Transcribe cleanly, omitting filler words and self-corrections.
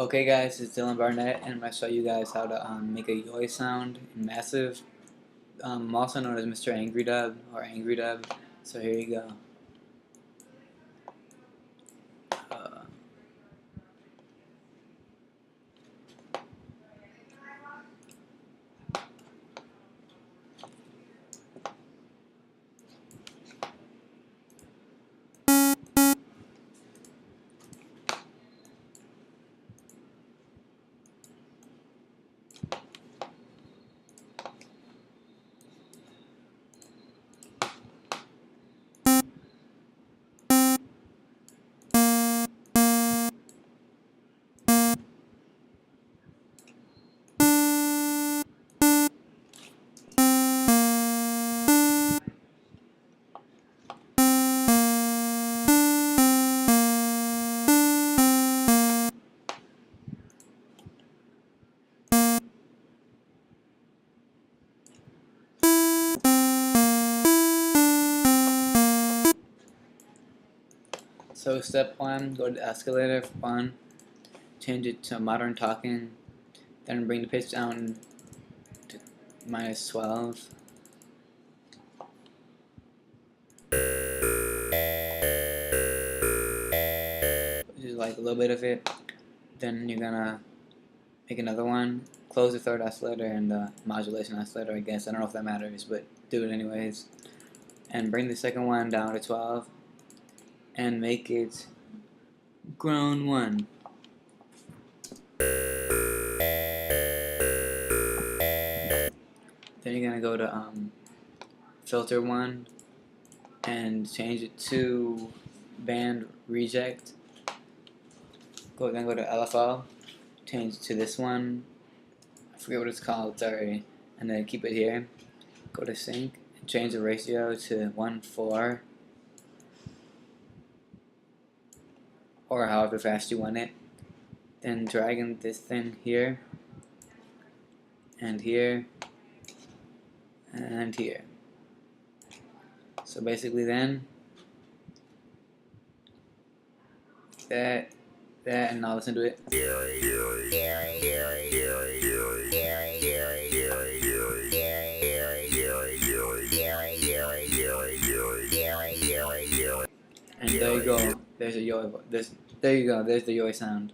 Okay guys, it's Dylan Barnett and I'm going to show you guys how to make a YOI sound in Massive, also known as Mr. Angry Dub or Angry Dub. So here you go. Uh, so step 1, go to the escalator for 1, change it to modern talking, then bring the pitch down to -12. Just like a little bit of it. Then you're gonna make another one, close the third oscillator and the modulation oscillator, I guess. I don't know if that matters, but do it anyways. And bring the second one down to 12 and make it grown 1. Then you're gonna go to filter 1 and change it to band reject. Then go to LFO, change it to this one. I forget what it's called, sorry. And then keep it here. Go to sync and change the ratio to 1:4 or however fast you want it. Then drag in this thing here and here and here. So basically then that and now listen to it. And there you go. There's a YOI. There you go. There's the YOI sound.